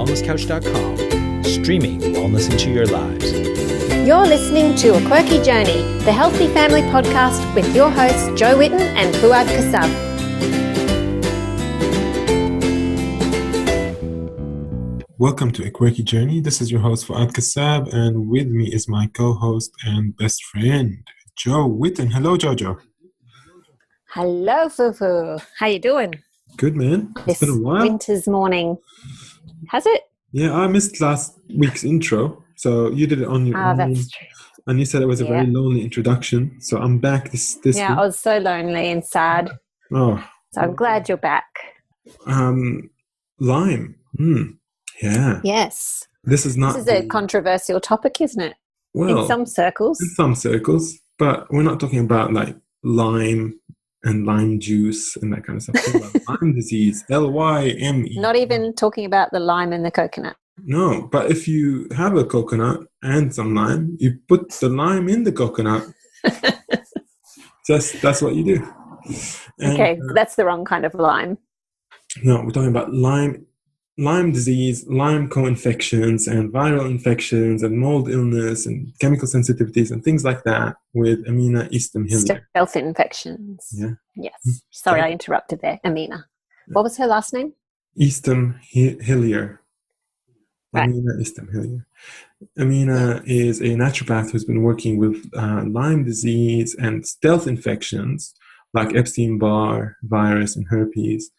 wellnesscouch.com, streaming wellness into your lives. You're listening to A Quirky Journey, the Healthy Family Podcast with your hosts Jo Whitten and Fuad Kassab. Welcome to A Quirky Journey. This is your host Fuad Kassab, and with me is my co-host and best friend, Jo Whitten. Hello, Jojo. Hello, Fufu. How you doing? Good, man. It's been a while. Winter's morning. Has it? Yeah, I missed last week's intro, so you did it on your own. That's true. And you said it was a very lonely introduction, so I'm back this week. I was so lonely and sad. Oh. So I'm glad you're back. Lyme. Yeah. Yes. This is a controversial topic, isn't it? Well, in some circles. But we're not talking about like Lyme and lime juice and that kind of stuff. We're talking about Lyme disease, Lyme. Not even talking about the lime in the coconut. No, but if you have a coconut and some lime, you put the lime in the coconut. That's what you do. And, okay, that's the wrong kind of lime. No, we're talking about Lyme disease, Lyme co-infections and viral infections and mold illness and chemical sensitivities and things like that with Amina E. Hillier. Stealth infections. Yeah. Yes. Sorry, I interrupted there. Amina. What was her last name? Hillier. Right. Amina E. Hillier. Amina is a naturopath who's been working with Lyme disease and stealth infections like Epstein-Barr virus and herpes.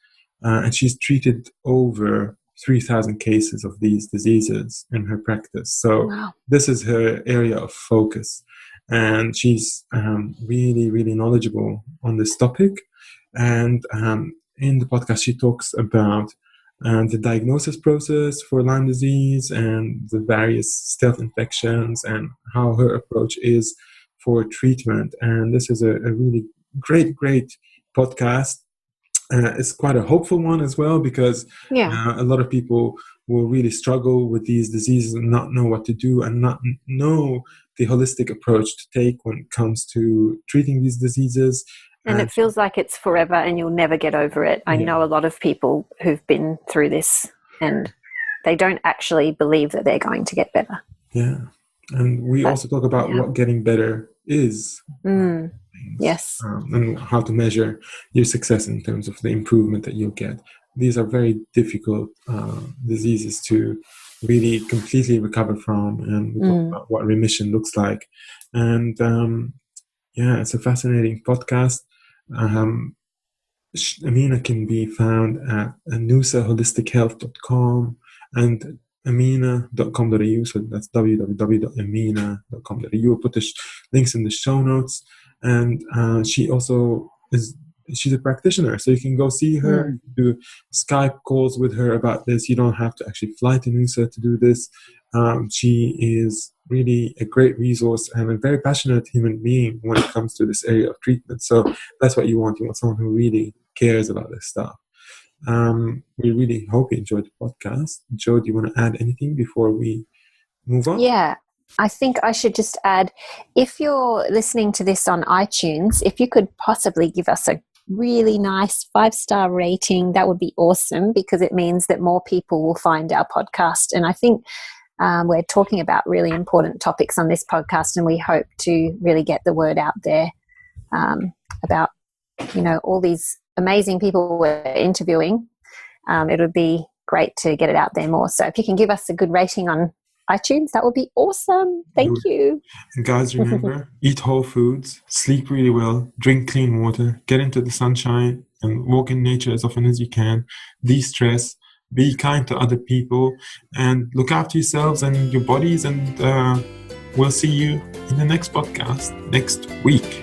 And she's treated over 3,000 cases of these diseases in her practice. So This is her area of focus. And she's really, really knowledgeable on this topic. And in the podcast, she talks about the diagnosis process for Lyme disease and the various stealth infections and how her approach is for treatment. And this is a really great podcast. It's quite a hopeful one as well because a lot of people will really struggle with these diseases and not know what to do and not know the holistic approach to take when it comes to treating these diseases. And it feels like it's forever and you'll never get over it. I know a lot of people who've been through this and they don't actually believe that they're going to get better. Yeah. And we also talk about what getting better is. Yes. And how to measure your success in terms of the improvement that you'll get. These are very difficult diseases to really completely recover from, and we talk about what remission looks like. And it's a fascinating podcast. Amina can be found at noosaholistichealth.com and amina.com.au, so that's www.amina.com.au. We'll put the links in the show notes. And she's a practitioner, so you can go see her, do Skype calls with her about this. You don't have to actually fly to Noosa to do this. She is really a great resource and a very passionate human being when it comes to this area of treatment. So that's what you want. You want someone who really cares about this stuff. We really hope you enjoyed the podcast. Jo, do you want to add anything before we move on? Yeah. I think I should just add, if you're listening to this on iTunes, if you could possibly give us a really nice 5-star rating, that would be awesome because it means that more people will find our podcast. And I think we're talking about really important topics on this podcast, and we hope to really get the word out there about, all these amazing people we're interviewing. It would be great to get it out there more. So if you can give us a good rating on iTunes, that would be awesome. Thank you. And guys, remember, eat whole foods, sleep really well, drink clean water, get into the sunshine and walk in nature as often as you can, de-stress, be kind to other people, and look after yourselves and your bodies. And we'll see you in the next podcast next week.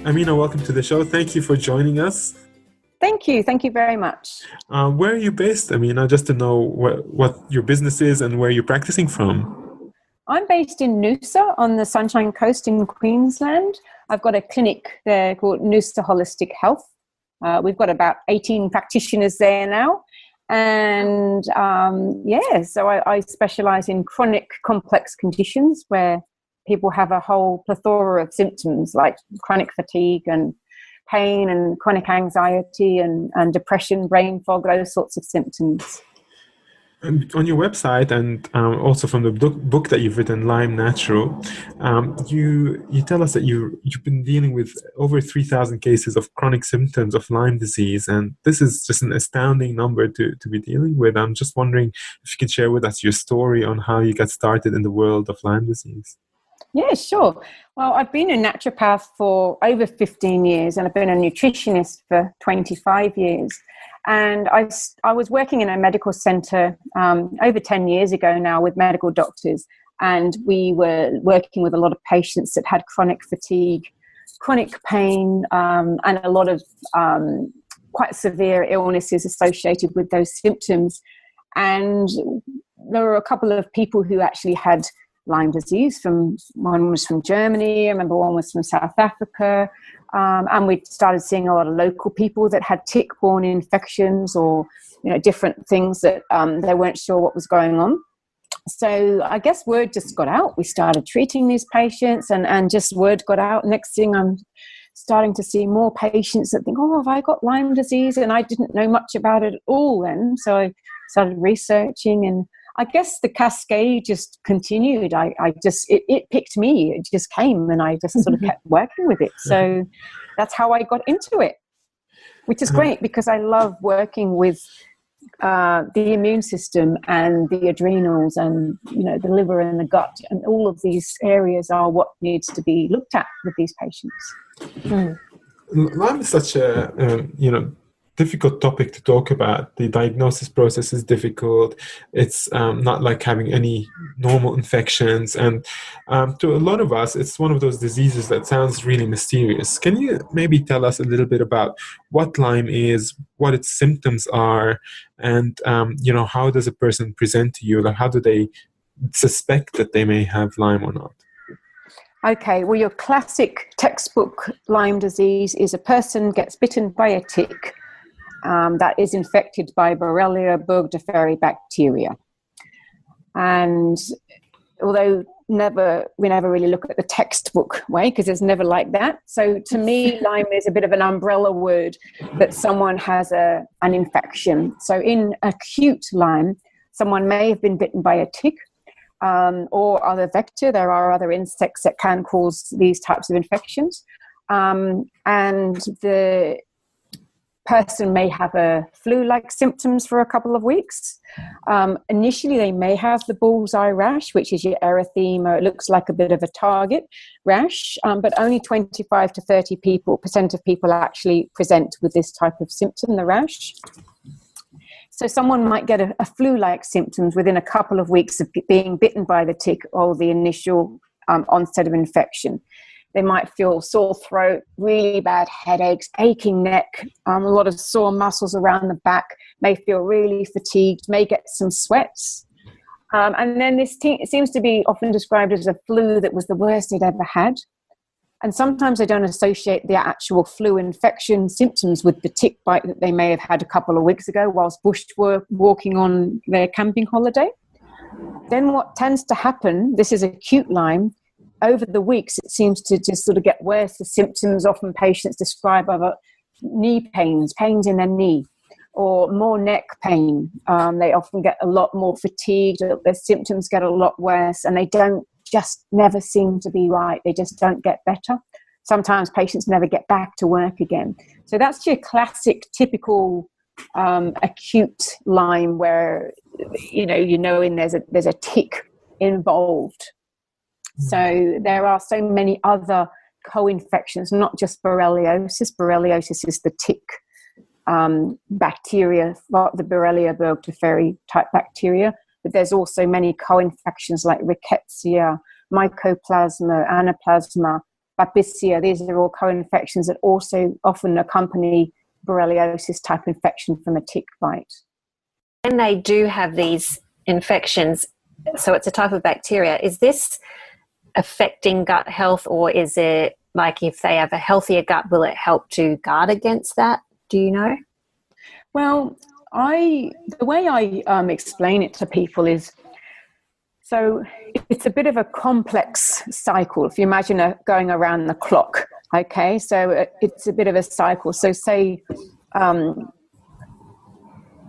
Amina, welcome to the show. Thank you for joining us. Thank you. Thank you very much. Where are you based, Amina? Just to know what your business is and where you're practicing from. I'm based in Noosa on the Sunshine Coast in Queensland. I've got a clinic there called Noosa Holistic Health. We've got about 18 practitioners there now. And so I specialise in chronic complex conditions where people have a whole plethora of symptoms like chronic fatigue and pain and chronic anxiety and depression, brain fog, those sorts of symptoms. And on your website, and also from the book that you've written, Lyme Natural, you tell us that you've been dealing with over 3,000 cases of chronic symptoms of Lyme disease, and this is just an astounding number to be dealing with. I'm just wondering if you could share with us your story on how you got started in the world of Lyme disease. Yeah, sure. Well, I've been a naturopath for over 15 years, and I've been a nutritionist for 25 years. And I was working in a medical centre over 10 years ago now with medical doctors, and we were working with a lot of patients that had chronic fatigue, chronic pain, and a lot of quite severe illnesses associated with those symptoms. And there were a couple of people who actually had Lyme disease. One was from Germany, I remember one was from South Africa, and we started seeing a lot of local people that had tick-borne infections or different things that they weren't sure what was going on. So I guess word just got out. We started treating these patients, and just word got out. Next thing, I'm starting to see more patients that think, oh, have I got Lyme disease? And I didn't know much about it at all then. So I started researching, and I guess the cascade just continued. It picked me. It just came, and I just sort of kept working with it. So that's how I got into it, which is great because I love working with the immune system and the adrenals and the liver and the gut, and all of these areas are what needs to be looked at with these patients. Lyme is such a difficult topic to talk about. The diagnosis process is difficult. It's not like having any normal infections, and to a lot of us, it's one of those diseases that sounds really mysterious. Can you maybe tell us a little bit about what Lyme is, what its symptoms are, and how does a person present to you? Like, how do they suspect that they may have Lyme or not? Okay, well, your classic textbook Lyme disease is a person gets bitten by a tick that is infected by Borrelia burgdorferi bacteria. And although we never really look at the textbook way, because it's never like that. So to me, Lyme is a bit of an umbrella word that someone has an infection. So in acute Lyme, someone may have been bitten by a tick or other vector. There are other insects that can cause these types of infections. And the person may have a flu-like symptoms for a couple of weeks. Initially, they may have the bullseye rash, which is your erythema. It looks like a bit of a target rash, but only 25 to 30% of people actually present with this type of symptom, the rash. So someone might get a flu-like symptoms within a couple of weeks of being bitten by the tick or the initial onset of infection. They might feel sore throat, really bad headaches, aching neck, a lot of sore muscles around the back, may feel really fatigued, may get some sweats. And then it seems to be often described as a flu that was the worst they'd ever had. And sometimes they don't associate the actual flu infection symptoms with the tick bite that they may have had a couple of weeks ago whilst walking on their camping holiday. Then what tends to happen, this is acute Lyme, over the weeks, it seems to just sort of get worse. The symptoms often patients describe other knee pains in their knee, or more neck pain. They often get a lot more fatigued. Their symptoms get a lot worse, and they never seem to be right. They just don't get better. Sometimes patients never get back to work again. So that's your classic, typical acute Lyme where there's a tick involved. So there are so many other co-infections, not just borreliosis. Borreliosis is the tick bacteria, the Borrelia burgdorferi type bacteria, but there's also many co-infections like rickettsia, mycoplasma, anaplasma, babesia. These are all co-infections that also often accompany borreliosis type infection from a tick bite. And they do have these infections, so it's a type of bacteria. Is this affecting gut health, or is it like if they have a healthier gut, will it help to guard against that? Do you know? Well, the way I explain it to people is, so it's a bit of a complex cycle. If you imagine going around the clock, Okay, so it's a bit of a cycle. So say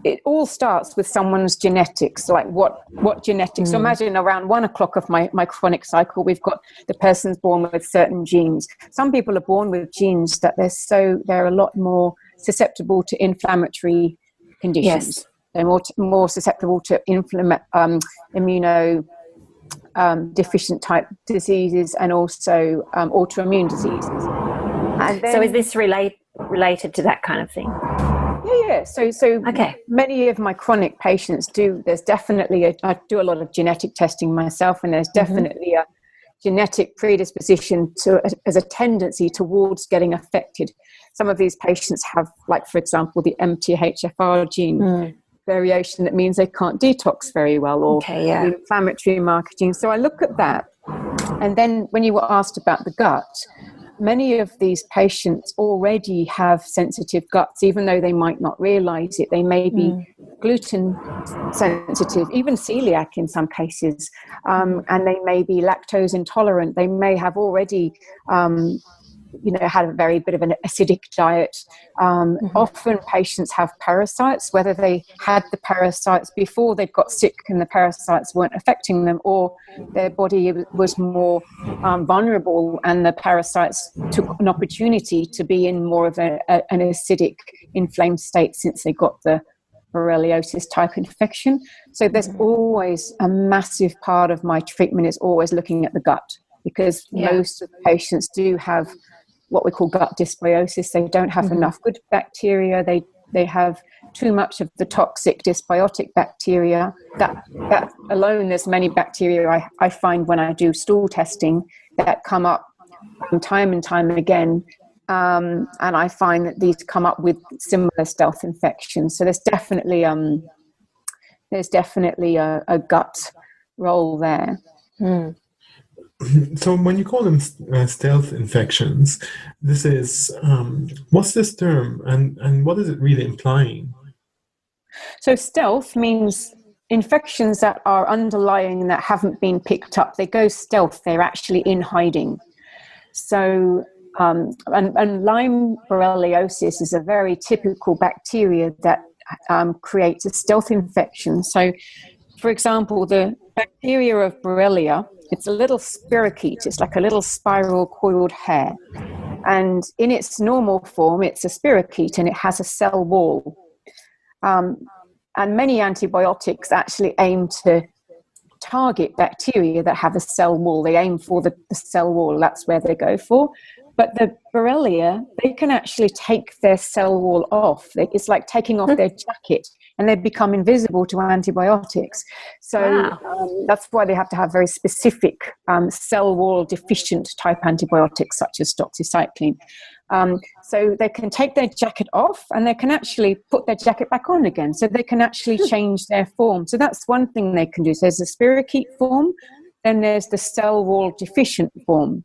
it all starts with someone's genetics, like what genetics. So imagine around 1 o'clock of my chronic cycle, we've got the person's born with certain genes. Some people are born with genes that they're a lot more susceptible to inflammatory conditions. Yes. They're more susceptible to immuno deficient type diseases and also autoimmune diseases. And then, so is this related to that kind of thing? Yeah. So okay. Many of my chronic patients there's definitely I do a lot of genetic testing myself, and there's definitely a genetic predisposition as a tendency towards getting affected. Some of these patients have, like, for example, the MTHFR gene variation that means they can't detox very well, or the inflammatory marker gene. So I look at that. And then when you were asked about the gut, many of these patients already have sensitive guts, even though they might not realize it. They may be gluten sensitive, even celiac in some cases, and they may be lactose intolerant. They may have already had a very bit of an acidic diet. Often patients have parasites, whether they had the parasites before they got sick and the parasites weren't affecting them, or their body was more vulnerable and the parasites took an opportunity to be in more of an acidic, inflamed state since they got the borreliosis type infection. So there's always a massive part of my treatment is always looking at the gut, because most of the patients do have what we call gut dysbiosis. They don't have enough good bacteria. They have too much of the toxic dysbiotic bacteria. That alone, there's many bacteria I find when I do stool testing that come up time and time again. And I find that these come up with similar stealth infections. So there's definitely a gut role there. So when you call them stealth infections, this is what's this term, and what is it really implying? So stealth means infections that are underlying that haven't been picked up. They go stealth. They're actually in hiding. So and Lyme borreliosis is a very typical bacteria that creates a stealth infection. So, for example, the bacteria of Borrelia, it's a little spirochete. It's like a little spiral coiled hair. And in its normal form, it's a spirochete and it has a cell wall. And many antibiotics actually aim to target bacteria that have a cell wall. They aim for the cell wall. That's where they go for. But the Borrelia, they can actually take their cell wall off. It's like taking off their jacket, and they become invisible to antibiotics. So that's why they have to have very specific cell wall deficient type antibiotics, such as doxycycline. So they can take their jacket off, and they can actually put their jacket back on again. So they can actually change their form. So that's one thing they can do. So there's the spirochete form, then there's the cell wall deficient form.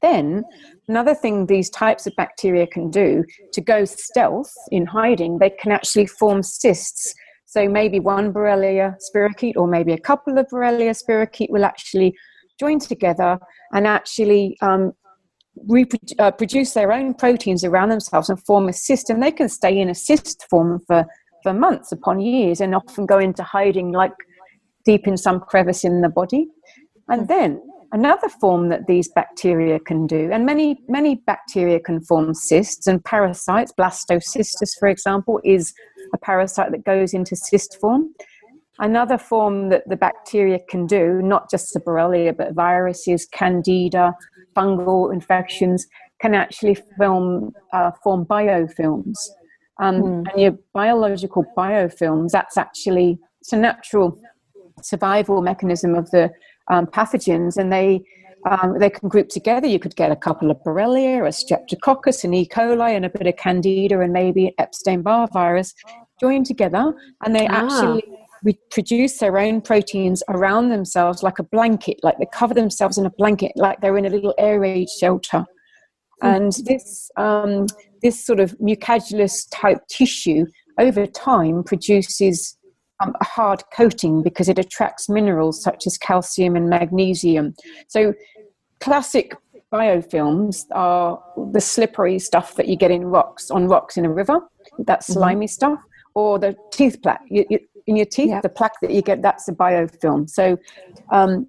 Then another thing these types of bacteria can do to go stealth in hiding, they can actually form cysts. So maybe one Borrelia spirochete or maybe a couple of Borrelia spirochete will actually join together and actually produce their own proteins around themselves and form a cyst. And they can stay in a cyst form for months upon years and often go into hiding like deep in some crevice in the body. And then another form that these bacteria can do, and many bacteria can form cysts and parasites. Blastocystis, for example, is a parasite that goes into cyst form. Another form that the bacteria can do, not just the Borrelia, but viruses, candida, fungal infections, can actually form biofilms. And your biological biofilms, it's a natural survival mechanism of the pathogens, and they can group together. You could get a couple of Borrelia, a Streptococcus, an E. coli, and a bit of Candida, and maybe Epstein-Barr virus join together, and they actually produce their own proteins around themselves like a blanket, like they cover themselves in a blanket, like they're in a little air raid shelter. And this sort of mucagulous type tissue over time produces a hard coating because it attracts minerals such as calcium and magnesium. So classic biofilms are the slippery stuff that you get in rocks in a river, that slimy stuff, or the teeth plaque. In your teeth, the plaque that you get, that's a biofilm. So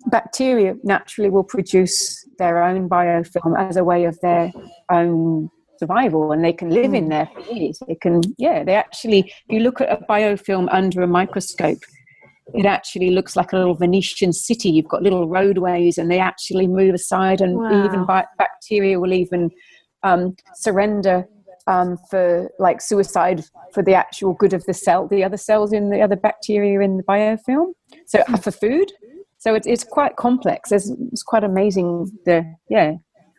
bacteria naturally will produce their own biofilm as a way of their own survival, and they can live in there for years. They actually, if you look at a biofilm under a microscope, it actually looks like a little Venetian city. You've got little roadways, and they actually move aside, and even bacteria will even surrender for like suicide for the actual good of the other cells in the other bacteria in the biofilm. So for food, so it's quite complex. It's quite amazing.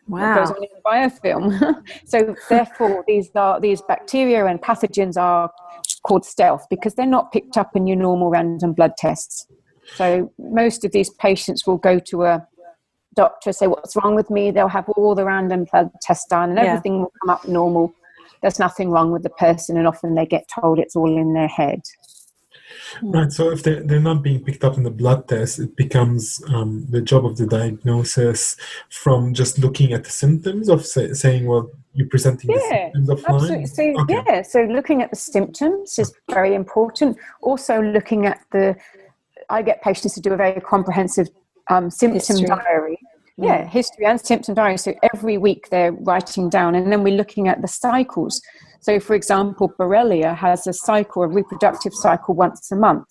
What goes on in the biofilm. So therefore, these bacteria and pathogens are called stealth because they're not picked up in your normal random blood tests. So most of these patients will go to a doctor, say, what's wrong with me? They'll have all the random blood tests done and everything will come up normal. There's nothing wrong with the person, and often they get told it's all in their head. Right, so if they're not being picked up in the blood test, it becomes the job of the diagnosis from just looking at the symptoms of saying, well, you're presenting the symptoms of Lyme? Absolutely. So looking at the symptoms is very important. Also looking at I get patients to do a very comprehensive symptom diary. History and symptom diary. So every week they're writing down, and then we're looking at the cycles. So, for example, Borrelia has a reproductive cycle once a month.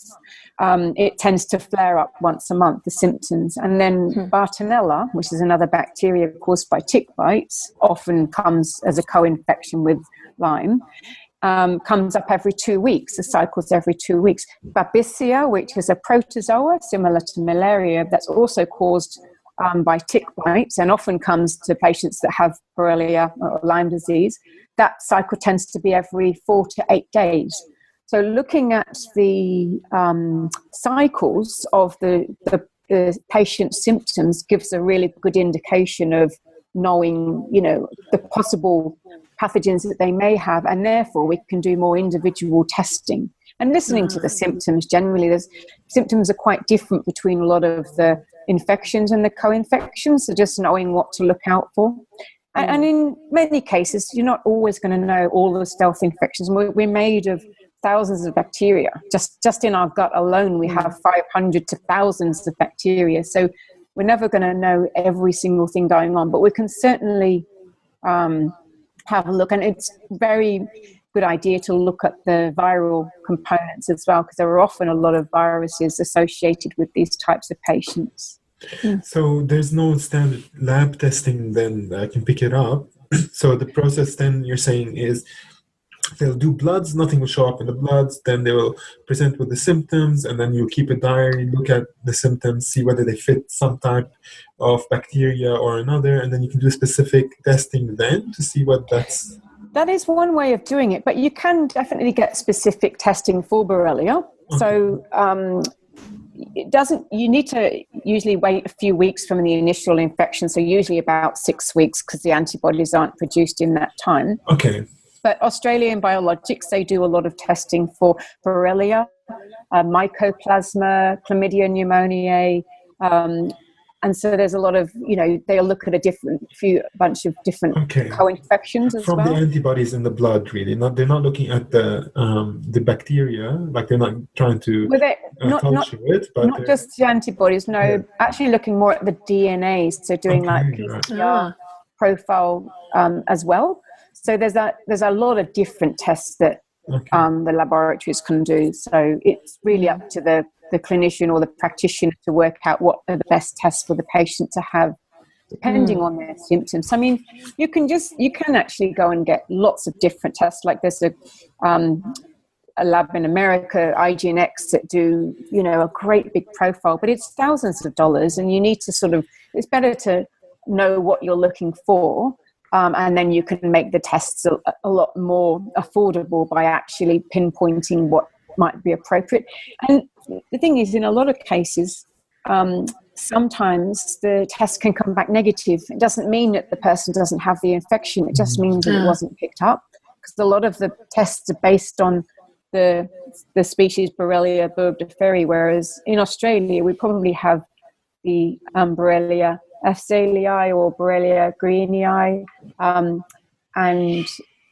It tends to flare up once a month, the symptoms. And then Bartonella, which is another bacteria caused by tick bites, often comes as a co-infection with Lyme, comes up every 2 weeks. The cycle's every 2 weeks. Babesia, which is a protozoa similar to malaria, that's also caused by tick bites and often comes to patients that have Borrelia or Lyme disease. That cycle tends to be every 4 to 8 days. So looking at the cycles of the patient's symptoms gives a really good indication of knowing, the possible pathogens that they may have, and therefore we can do more individual testing. And listening to the symptoms, generally, symptoms are quite different between a lot of the infections and the co-infections, so just knowing what to look out for. And in many cases, you're not always going to know all the stealth infections. We're made of thousands of bacteria. Just in our gut alone, we have 500 to thousands of bacteria. So we're never going to know every single thing going on, but we can certainly have a look. And it's very good idea to look at the viral components as well, because there are often a lot of viruses associated with these types of patients. So there's no standard lab testing then that can pick it up. So the process then you're saying is they'll do bloods, nothing will show up in the bloods, then they will present with the symptoms, and then you keep a diary, look at the symptoms, see whether they fit some type of bacteria or another, and then you can do specific testing then to see what that's... That is one way of doing it, but you can definitely get specific testing for Borrelia. Okay. So you need to usually wait a few weeks from the initial infection, so usually about 6 weeks, because the antibodies aren't produced in that time. Okay. But Australian Biologics, they do a lot of testing for Borrelia, Mycoplasma, Chlamydia pneumoniae, and so there's a lot of, they'll look at a bunch of different co-infections as well. From the antibodies in the blood, really. They're not looking at the bacteria, like they're not trying to culture it. But not just the antibodies, actually looking more at the DNA, so doing PCR profile as well. So there's a lot of different tests that the laboratories can do. So it's really up to the clinician or the practitioner to work out what are the best tests for the patient to have, depending on their symptoms. I mean, you can actually go and get lots of different tests. Like there's a lab in America, IGNX, that do, a great big profile, but it's thousands of dollars, and you need to it's better to know what you're looking for. And then you can make the tests a lot more affordable by actually pinpointing what might be appropriate. And the thing is, in a lot of cases, sometimes the test can come back negative. It doesn't mean that the person doesn't have the infection. It just means that it wasn't picked up, because a lot of the tests are based on the species Borrelia burgdorferi, whereas in Australia we probably have the Borrelia Phacelia or Borrelia greenii, and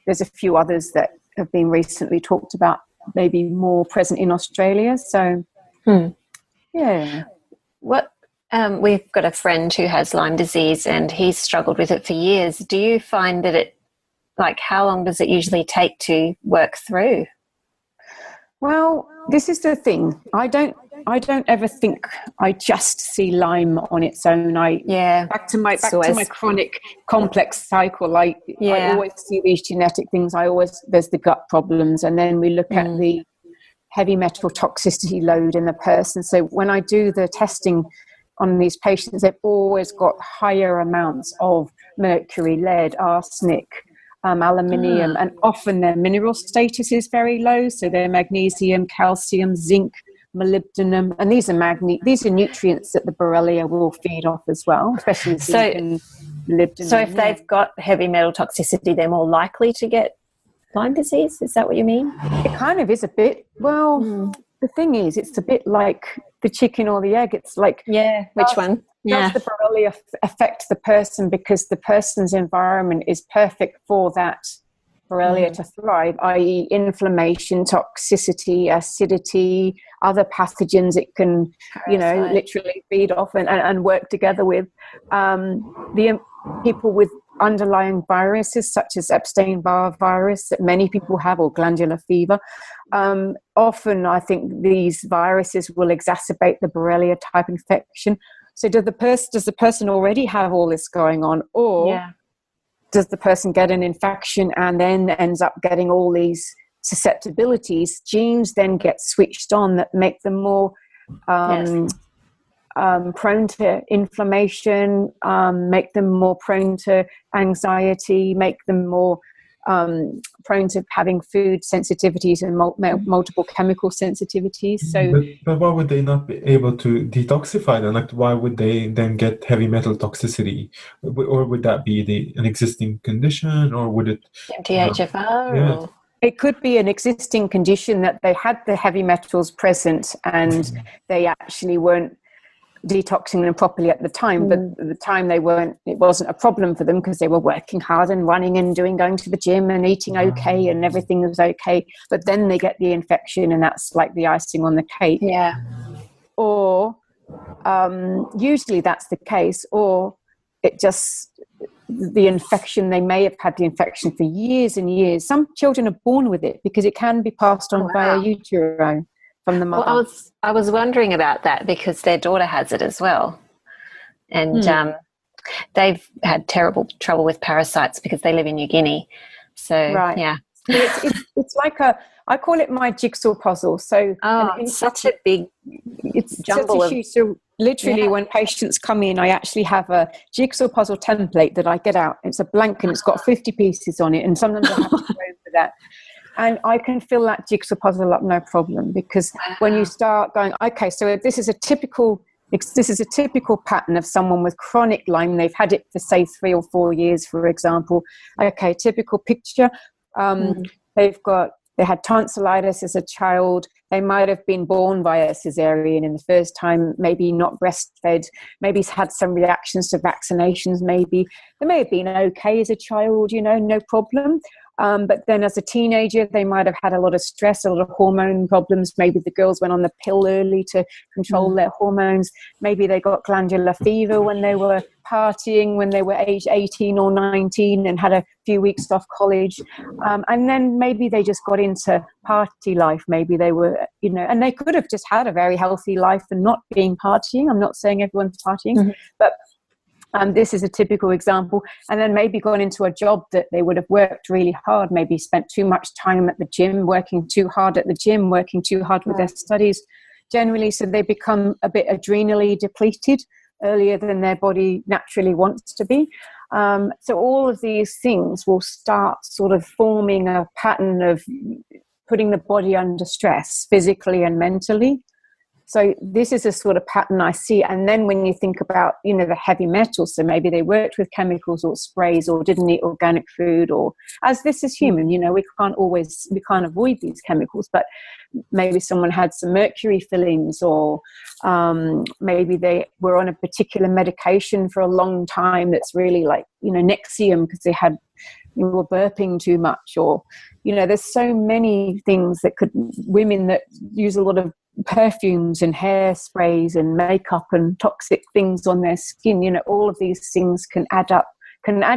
there's a few others that have been recently talked about, maybe more present in Australia. So, yeah. What we've got a friend who has Lyme disease, and he's struggled with it for years. Do you find that it, like, how long does it usually take to work through? Well, this is the thing. I don't ever think I just see Lyme on its own. Back to my chronic complex cycle. I always see these genetic things. There's the gut problems, and then we look at the heavy metal toxicity load in the person. So when I do the testing on these patients, they've always got higher amounts of mercury, lead, arsenic, aluminium, and often their mineral status is very low. So their magnesium, calcium, zinc, molybdenum, and these are nutrients that the Borrelia will feed off as well, especially zinc and molybdenum. So if they've got heavy metal toxicity, they're more likely to get Lyme disease? Is that what you mean? It kind of is a bit. Well, the thing is, it's a bit like the chicken or the egg. It's like, which one? Does the Borrelia affect the person because the person's environment is perfect for that Borrelia to thrive, i.e. inflammation, toxicity, acidity, other pathogens it can, literally feed off and work together with. The people with underlying viruses such as Epstein-Barr virus that many people have, or glandular fever, often I think these viruses will exacerbate the Borrelia type infection. So does the person already have all this going on, or does the person get an infection and then ends up getting all these susceptibilities? Genes then get switched on that make them more prone to inflammation, make them more prone to anxiety, make them more prone to having food sensitivities and multiple chemical sensitivities. So, but why would they not be able to detoxify them? Like, why would they then get heavy metal toxicity? Or would that be an existing condition, or would it MTHFR? It could be an existing condition that they had the heavy metals present and they actually weren't detoxing them properly at the time, but at the time it wasn't a problem for them because they were working hard and running and going to the gym and eating okay and everything was okay, but then they get the infection and that's like the icing on the cake. Or usually that's the case, or it just, the infection, they may have had the infection for years and years. Some children are born with it because it can be passed on via utero from the mother. Well, I was wondering about that because their daughter has it as well. And they've had terrible trouble with parasites because they live in New Guinea. So, It's like I call it my jigsaw puzzle. So it's such a big jumble of... So literally when patients come in, I actually have a jigsaw puzzle template that I get out. It's a blank and it's got 50 pieces on it. And sometimes I have to go over that. And I can fill that jigsaw puzzle up no problem, because when you start going, okay, so this is a typical pattern of someone with chronic Lyme. They've had it for, say, 3 or 4 years, for example. Okay, typical picture. They had tonsillitis as a child. They might have been born via cesarean in the first time, maybe not breastfed, maybe had some reactions to vaccinations, maybe. They may have been okay as a child, no problem. But then as a teenager, they might have had a lot of stress, a lot of hormone problems. Maybe the girls went on the pill early to control their hormones. Maybe they got glandular fever when they were partying, when they were age 18 or 19 and had a few weeks off college. And then maybe they just got into party life. Maybe they were, and they could have just had a very healthy life and not being partying. I'm not saying everyone's partying, but this is a typical example. And then maybe gone into a job that they would have worked really hard, maybe spent too much time at the gym, working too hard at the gym, working too hard with their studies generally. So they become a bit adrenally depleted earlier than their body naturally wants to be. So all of these things will start sort of forming a pattern of putting the body under stress physically and mentally. So this is a sort of pattern I see. And then when you think about, the heavy metals, so maybe they worked with chemicals or sprays or didn't eat organic food, or as this is human, we can't avoid these chemicals, but maybe someone had some mercury fillings, or maybe they were on a particular medication for a long time that's really like, Nexium, because they were burping too much, or, there's so many things that women that use a lot of perfumes and hairsprays and makeup and toxic things on their skin, all of these things can add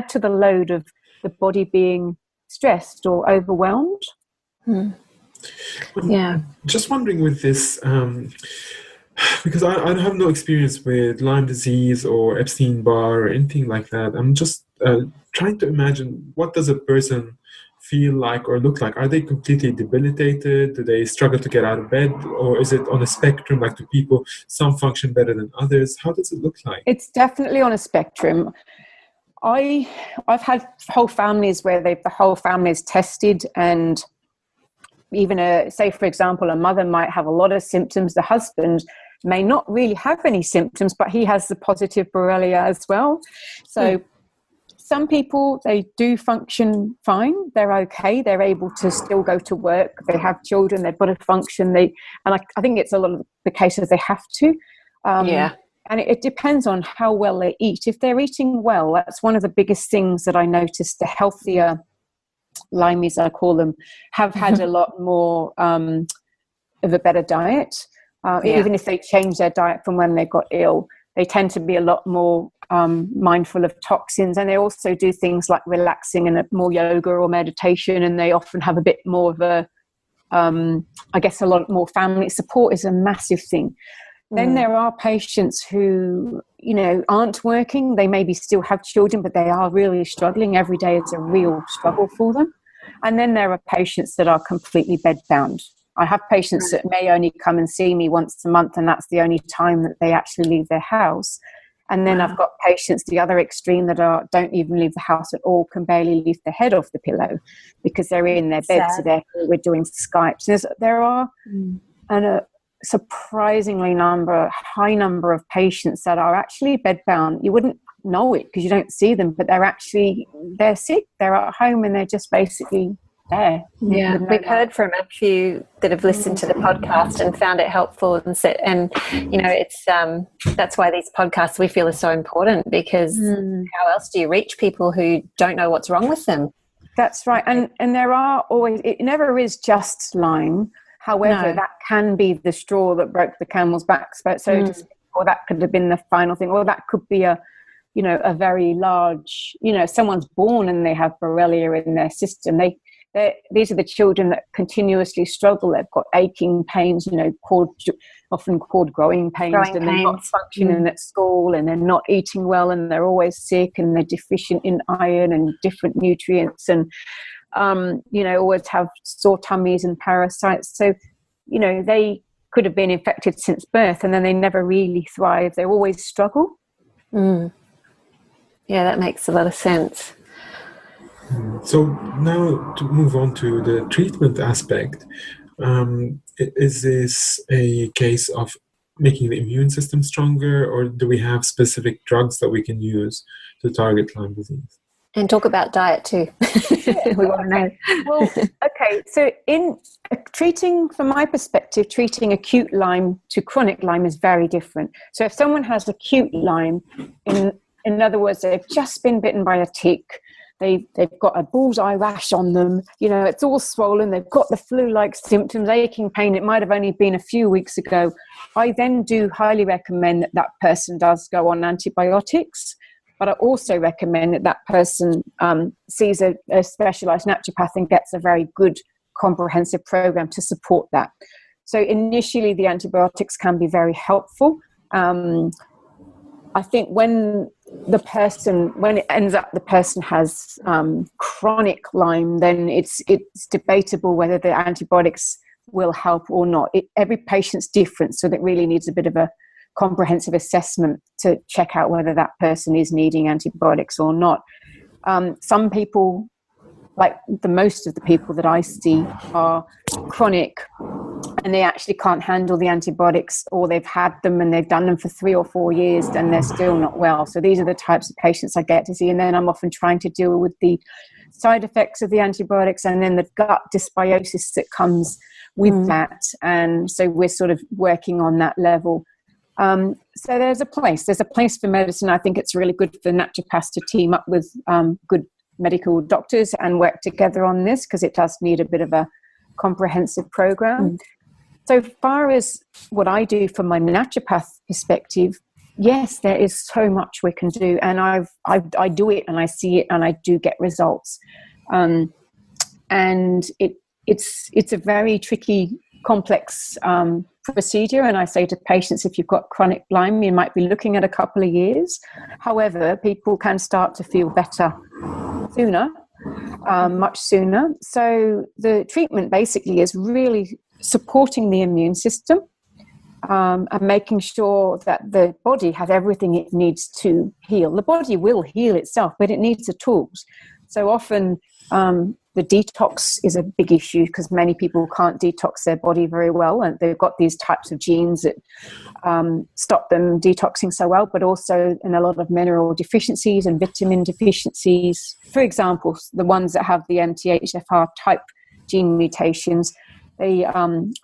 to the load of the body being stressed or overwhelmed. Yeah. Just wondering with this, because I have no experience with Lyme disease or Epstein-Barr or anything like that. I'm just trying to imagine, what does a person feel like or look like? Are they completely debilitated? Do they struggle to get out of bed? Or is it on a spectrum, like do people, some function better than others? How does it look like? It's definitely on a spectrum. I've had whole families where the whole family is tested, and even say, for example, a mother might have a lot of symptoms. The husband may not really have any symptoms, but he has the positive Borrelia as well. So some people, they do function fine. They're okay. They're able to still go to work. They have children. They've got to function. I think it's a lot of the cases they have to. And it depends on how well they eat. If they're eating well, that's one of the biggest things that I noticed. The healthier Lymies, I call them, have had a lot more of a better diet. Even if they change their diet from when they got ill, they tend to be a lot more mindful of toxins, and they also do things like relaxing and more yoga or meditation, and they often have a bit more of a a lot more family support is a massive thing. Then there are patients who aren't working. They maybe still have children, but they are really struggling. Every day is a real struggle for them. And then there are patients that are completely bedbound. I have patients that may only come and see me once a month, and that's the only time that they actually leave their house. And then I've got patients, the other extreme, that don't even leave the house at all, can barely lift their head off the pillow because they're in their bed. So therefore we're doing Skypes. There are a surprisingly high number of patients that are actually bedbound. You wouldn't know it because you don't see them, but they're sick. They're at home and they're just basically there. Yeah, we've heard from a few that have listened to the podcast and found it helpful, and it's that's why these podcasts we feel are so important, because how else do you reach people who don't know what's wrong with them? That's right. And there are always, it never is just Lyme. However, that can be the straw that broke the camel's back, so to speak, or that could have been the final thing, or that could be a very large, someone's born and they have Borrelia in their system. These are the children that continuously struggle. They've got aching pains, often called growing pains, and they're not functioning at school, and they're not eating well, and they're always sick, and they're deficient in iron and different nutrients, and always have sore tummies and parasites. So, they could have been infected since birth, and then they never really thrive. They always struggle. Yeah, that makes a lot of sense. So now to move on to the treatment aspect, is this a case of making the immune system stronger, or do we have specific drugs that we can use to target Lyme disease? And talk about diet too. We want to know. Well, okay. So in from my perspective, treating acute Lyme to chronic Lyme is very different. So if someone has acute Lyme, in other words, they've just been bitten by a tick, they've got a bullseye rash on them, it's all swollen, they've got the flu-like symptoms, aching pain, it might have only been a few weeks ago, I then do highly recommend that person does go on antibiotics. But I also recommend that person sees a specialised naturopath and gets a very good comprehensive program to support that. So initially the antibiotics can be very helpful. I think when it ends up the person has chronic Lyme, then it's debatable whether the antibiotics will help or not. Every patient's different, so that really needs a bit of a comprehensive assessment to check out whether that person is needing antibiotics or not. Some people, like most of the people that I see, are chronic and they actually can't handle the antibiotics, or they've had them and they've done them for 3 or 4 years and they're still not well. So these are the types of patients I get to see. And then I'm often trying to deal with the side effects of the antibiotics and then the gut dysbiosis that comes with that. And so we're sort of working on that level. So there's a place for medicine. I think it's really good for naturopaths to team up with good medical doctors and work together on this, because it does need a bit of a comprehensive program. So far as what I do from my naturopath perspective, yes, there is so much we can do, and I do it and I see it and I do get results. And it's a very tricky, complex procedure. And I say to patients, if you've got chronic Lyme, you might be looking at a couple of years. However, people can start to feel better sooner, much sooner. So the treatment basically is really supporting the immune system and making sure that the body has everything it needs to heal. The body will heal itself, but it needs the tools. So often the detox is a big issue, because many people can't detox their body very well, and they've got these types of genes that stop them detoxing so well, but also in a lot of mineral deficiencies and vitamin deficiencies. For example, the ones that have the MTHFR type gene mutations, they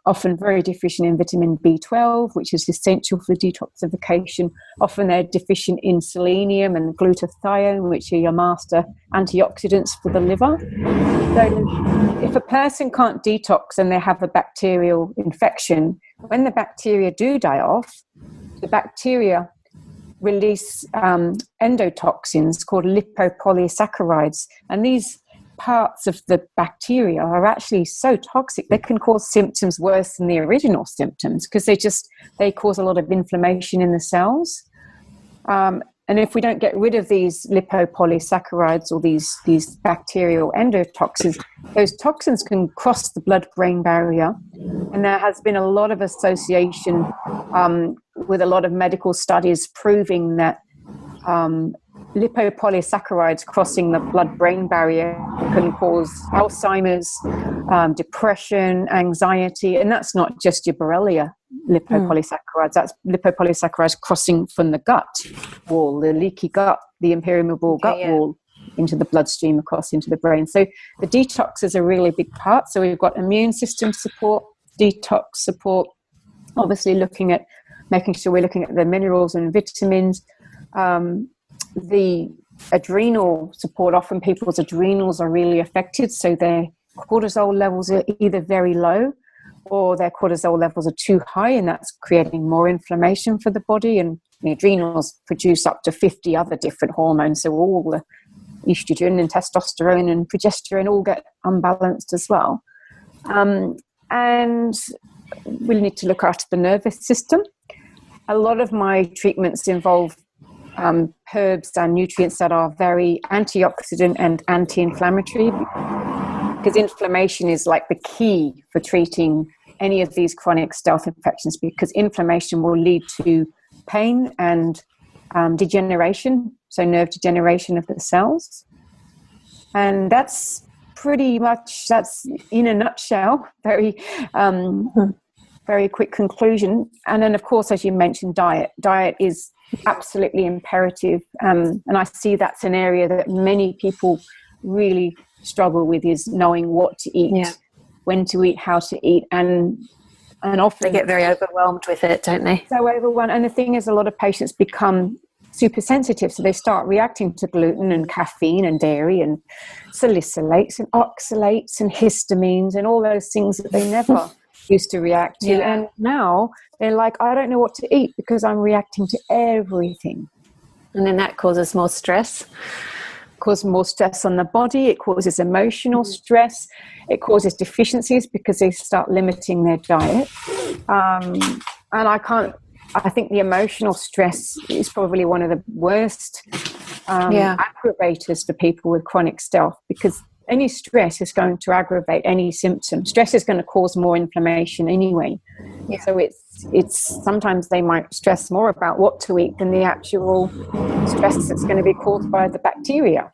often very deficient in vitamin B12, which is essential for detoxification. Often they're deficient in selenium and glutathione, which are your master antioxidants for the liver. So if a person can't detox and they have a bacterial infection, when the bacteria do die off, the bacteria release endotoxins called lipopolysaccharides. And these parts of the bacteria are actually so toxic they can cause symptoms worse than the original symptoms, because they cause a lot of inflammation in the cells. And if we don't get rid of these lipopolysaccharides or these bacterial endotoxins, those toxins can cross the blood-brain barrier. And there has been a lot of association with a lot of medical studies proving that lipopolysaccharides crossing the blood-brain barrier can cause Alzheimer's, depression, anxiety, and that's not just your Borrelia lipopolysaccharides. That's lipopolysaccharides crossing from the gut wall, the leaky gut, the impermeable gut wall, into the bloodstream, across into the brain. So the detox is a really big part. So we've got immune system support, detox support, obviously making sure we're looking at the minerals and vitamins. The adrenal support, often people's adrenals are really affected, so their cortisol levels are either very low or their cortisol levels are too high, and that's creating more inflammation for the body. And the adrenals produce up to 50 other different hormones, so all the estrogen and testosterone and progesterone all get unbalanced as well. And we need to look after the nervous system. A lot of my treatments involve herbs and nutrients that are very antioxidant and anti-inflammatory, because inflammation is like the key for treating any of these chronic stealth infections, because inflammation will lead to pain and degeneration, so nerve degeneration of the cells. And that's pretty much, that's in a nutshell, very quick conclusion. And then, of course, as you mentioned, diet is absolutely imperative, and I see that's an area that many people really struggle with, is knowing what to eat, when to eat, how to eat, and often they get very overwhelmed with it, don't they? So overwhelmed. And the thing is, a lot of patients become super sensitive, so they start reacting to gluten and caffeine and dairy and salicylates and oxalates and histamines and all those things that they never used to react to. And now they're like, I don't know what to eat because I'm reacting to everything. And then that causes more stress. Causes more stress on the body. It causes emotional stress. It causes deficiencies because they start limiting their diet. And I think the emotional stress is probably one of the worst aggravators for people with chronic stealth, because any stress is going to aggravate any symptom. Stress is going to cause more inflammation anyway. So it's sometimes they might stress more about what to eat than the actual stress that's going to be caused by the bacteria.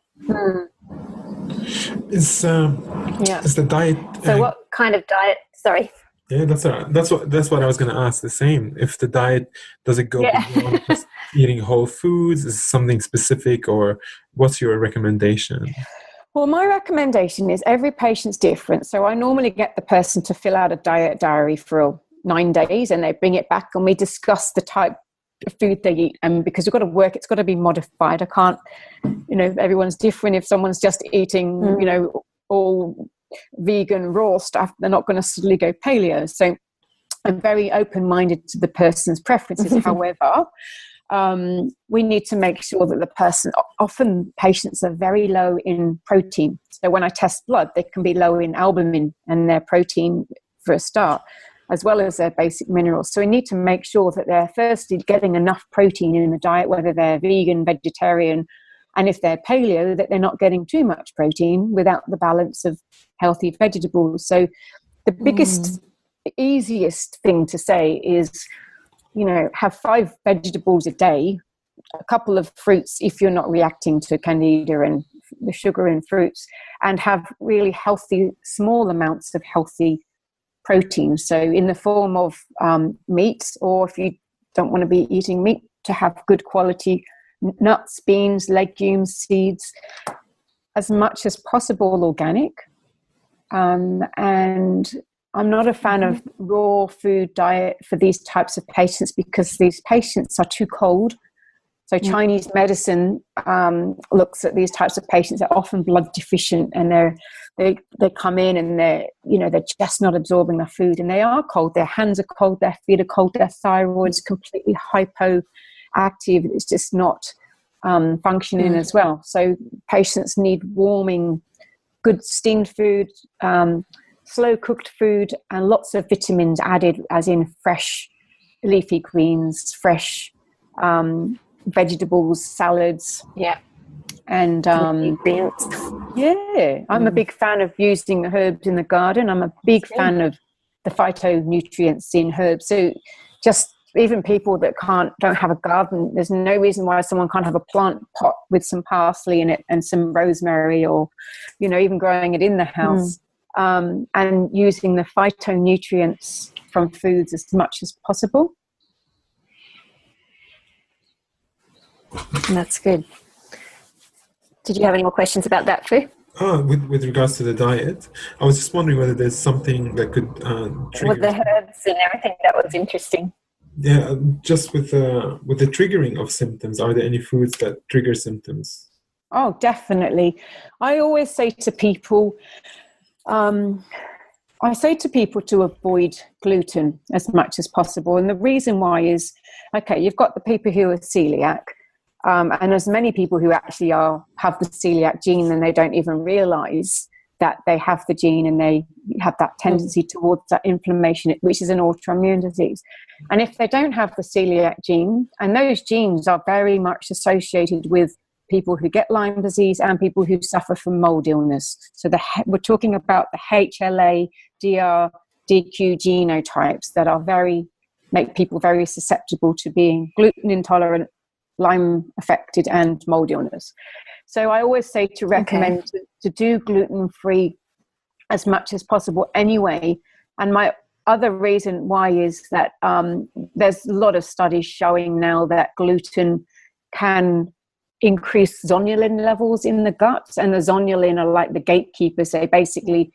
Is the diet... So what kind of diet... Sorry. Yeah, that's what I was going to ask. The same. If the diet, does it go Yeah. beyond just eating whole foods? Is it something specific, or what's your recommendation? Well, my recommendation is every patient's different. So I normally get the person to fill out a diet diary for 9 days, and they bring it back and we discuss the type of food they eat. And because we've got to work, it's got to be modified. I can't, everyone's different. If someone's just eating, all vegan raw stuff, they're not going to suddenly go paleo. So I'm very open-minded to the person's preferences. However, we need to make sure that the person, often patients are very low in protein. So when I test blood, they can be low in albumin and their protein for a start, as well as their basic minerals. So we need to make sure that they're firstly getting enough protein in the diet, whether they're vegan, vegetarian, and if they're paleo, that they're not getting too much protein without the balance of healthy vegetables. So the biggest, easiest thing to say is, have 5 vegetables a day, a couple of fruits if you're not reacting to candida and the sugar in fruits, and have really healthy, small amounts of healthy protein. So in the form of meat, or if you don't want to be eating meat, to have good quality nuts, beans, legumes, seeds, as much as possible organic. And I'm not a fan of raw food diet for these types of patients because these patients are too cold. So Chinese medicine looks at these types of patients that are often blood deficient, and they come in and they're just not absorbing their food, and they are cold. Their hands are cold, their feet are cold, their thyroid's completely hypoactive. It's just not functioning as well. So patients need warming, good steamed food, slow cooked food, and lots of vitamins added, as in fresh leafy greens, fresh vegetables, salads. Yeah. And beans. Yeah, I'm a big fan of using the herbs in the garden. I'm a big fan of the phytonutrients in herbs. So just even people that don't have a garden, there's no reason why someone can't have a plant pot with some parsley in it and some rosemary, or even growing it in the house. And using the phytonutrients from foods as much as possible. That's good. Did you have any more questions about that, Fu? With regards to the diet, I was just wondering whether there's something that could trigger... With the herbs and everything, that was interesting. Yeah, just with the triggering of symptoms, are there any foods that trigger symptoms? Oh, definitely. I always say to people... I say to people to avoid gluten as much as possible. And the reason why is, okay, you've got the people who are celiac, and there's many people who actually have the celiac gene and they don't even realize that they have the gene, and they have that tendency towards that inflammation, which is an autoimmune disease. And if they don't have the celiac gene, and those genes are very much associated with people who get Lyme disease and people who suffer from mould illness. So we're talking about the HLA, DR, DQ genotypes that make people very susceptible to being gluten intolerant, Lyme affected, and mould illness. So I always say to recommend to do gluten-free as much as possible anyway. And my other reason why is that there's a lot of studies showing now that gluten can increase zonulin levels in the gut, and the zonulin are like the gatekeepers. They basically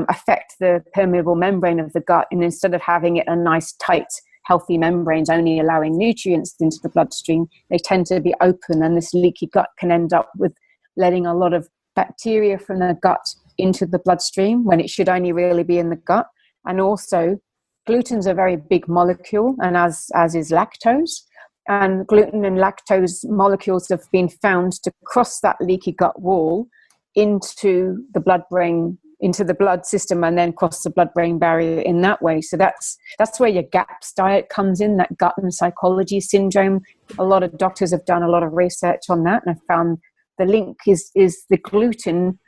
affect the permeable membrane of the gut, and instead of having it a nice tight healthy membranes only allowing nutrients into the bloodstream, they tend to be open, and this leaky gut can end up with letting a lot of bacteria from the gut into the bloodstream when it should only really be in the gut. And also gluten's a very big molecule, and as is lactose. And gluten and lactose molecules have been found to cross that leaky gut wall into the blood system, and then cross the blood-brain barrier in that way. So that's where your GAPS diet comes in, that gut and psychology syndrome. A lot of doctors have done a lot of research on that and have found the link is the gluten